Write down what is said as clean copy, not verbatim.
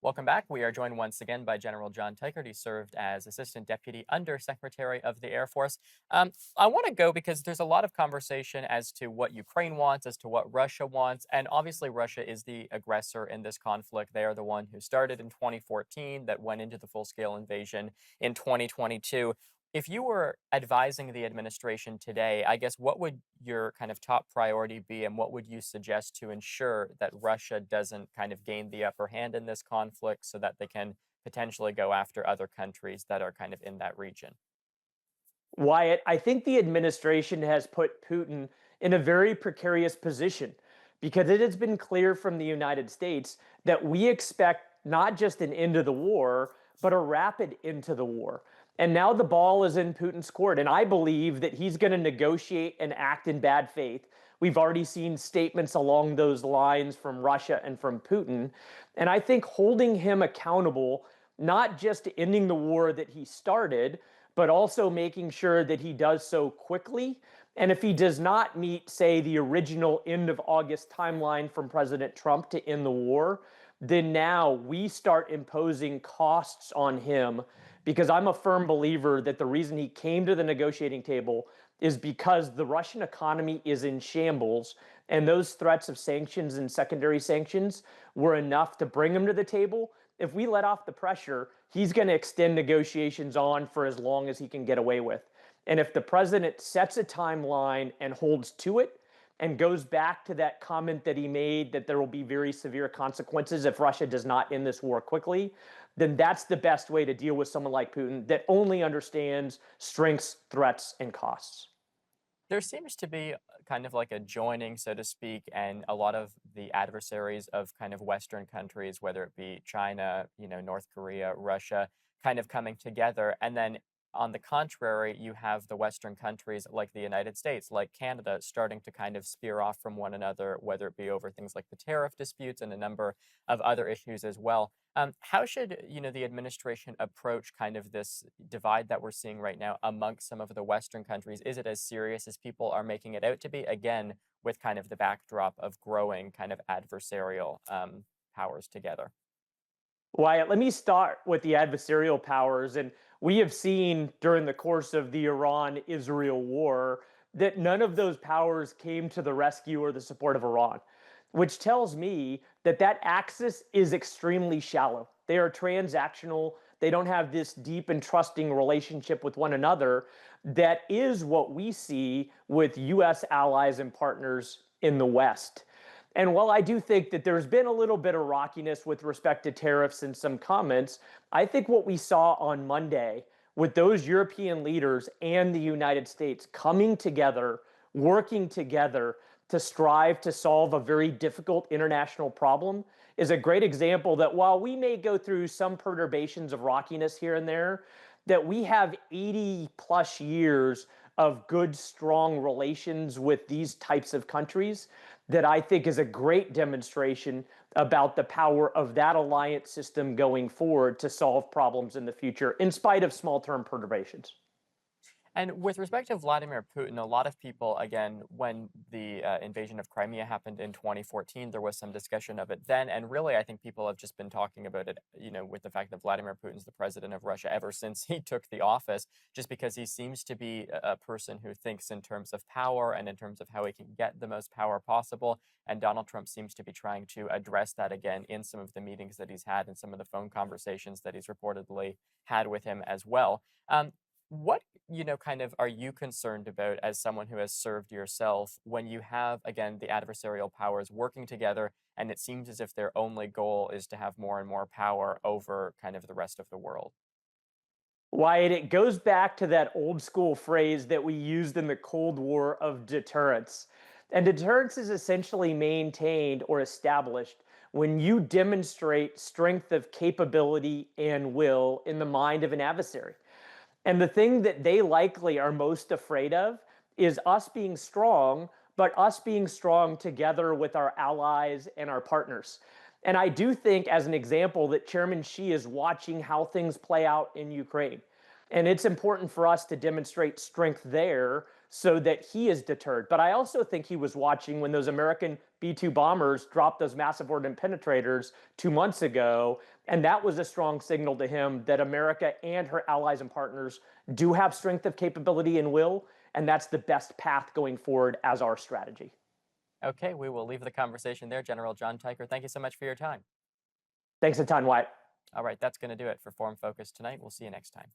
Welcome back. We are joined once again by General John Teichert. He served as Assistant Deputy Under Secretary of the Air Force. I want to go because there's a lot of conversation as to what Ukraine wants, as to what Russia wants. And obviously, Russia is the aggressor in this conflict. They are the one who started in 2014, that went into the full scale invasion in 2022. If you were advising the administration today, I guess what would your kind of top priority be, and what would you suggest to ensure that Russia doesn't kind of gain the upper hand in this conflict so that they can potentially go after other countries that are kind of in that region? Wyatt, I think the administration has put Putin in a very precarious position because it has been clear from the United States that we expect not just an end to the war, but a rapid end to the war. And now the ball is in Putin's court. And I believe that he's going to negotiate and act in bad faith. We've already seen statements along those lines from Russia and from Putin. And I think holding him accountable, not just ending the war that he started, but also making sure that he does so quickly. And if he does not meet, say, the original end of August timeline from President Trump to end the war, then now we start imposing costs on him, because I'm a firm believer that the reason he came to the negotiating table is because the Russian economy is in shambles, and those threats of sanctions and secondary sanctions were enough to bring him to the table. If we let off the pressure, he's going to extend negotiations on for as long as he can get away with. And if the president sets a timeline and holds to it and goes back to that comment that he made that there will be very severe consequences if Russia does not end this war quickly, then that's the best way to deal with someone like Putin that only understands strengths, threats, and costs. There seems to be kind of like a joining, so to speak, and a lot of the adversaries of kind of Western countries, whether it be China, North Korea, Russia, kind of coming together. And then on the contrary, you have the Western countries like the United States, like Canada, starting to kind of spear off from one another, whether it be over things like the tariff disputes and a number of other issues as well. How should the administration approach kind of this divide that we're seeing right now amongst some of the Western countries? Is it as serious as people are making it out to be? Again, with kind of the backdrop of growing kind of adversarial powers together. Wyatt, let me start with the adversarial powers. And we have seen during the course of the Iran Israel war that none of those powers came to the rescue or the support of Iran, which tells me that that axis is extremely shallow. They are transactional. They don't have this deep and trusting relationship with one another. That is what we see with US allies and partners in the West. And while I do think that there's been a little bit of rockiness with respect to tariffs and some comments, I think what we saw on Monday with those European leaders and the United States coming together, working together to strive to solve a very difficult international problem is a great example that while we may go through some perturbations of rockiness here and there, that we have 80 plus years of good, strong relations with these types of countries that I think is a great demonstration about the power of that alliance system going forward to solve problems in the future, in spite of small term perturbations. And with respect to Vladimir Putin, a lot of people, again, when the invasion of Crimea happened in 2014, there was some discussion of it then. And really, I think people have just been talking about it, with the fact that Vladimir Putin's the president of Russia ever since he took the office, just because he seems to be a person who thinks in terms of power and in terms of how he can get the most power possible. And Donald Trump seems to be trying to address that again in some of the meetings that he's had and some of the phone conversations that he's reportedly had with him as well. What, kind of are you concerned about as someone who has served yourself when you have, again, the adversarial powers working together and it seems as if their only goal is to have more and more power over kind of the rest of the world? Wyatt, it goes back to that old school phrase that we used in the Cold War of deterrence. And deterrence is essentially maintained or established when you demonstrate strength of capability and will in the mind of an adversary. And the thing that they likely are most afraid of is us being strong, but us being strong together with our allies and our partners. And I do think, as an example, that Chairman Xi is watching how things play out in Ukraine. And it's important for us to demonstrate strength there so that he is deterred. But I also think he was watching when those American B 2 bombers dropped those massive orbital penetrators 2 months ago. And that was a strong signal to him that America and her allies and partners do have strength of capability and will. And that's the best path going forward as our strategy. Okay, we will leave the conversation there. General John Teichert, thank you so much for your time. Thanks a ton, Wyatt. All right, that's going to do it for Forum Focus tonight. We'll see you next time.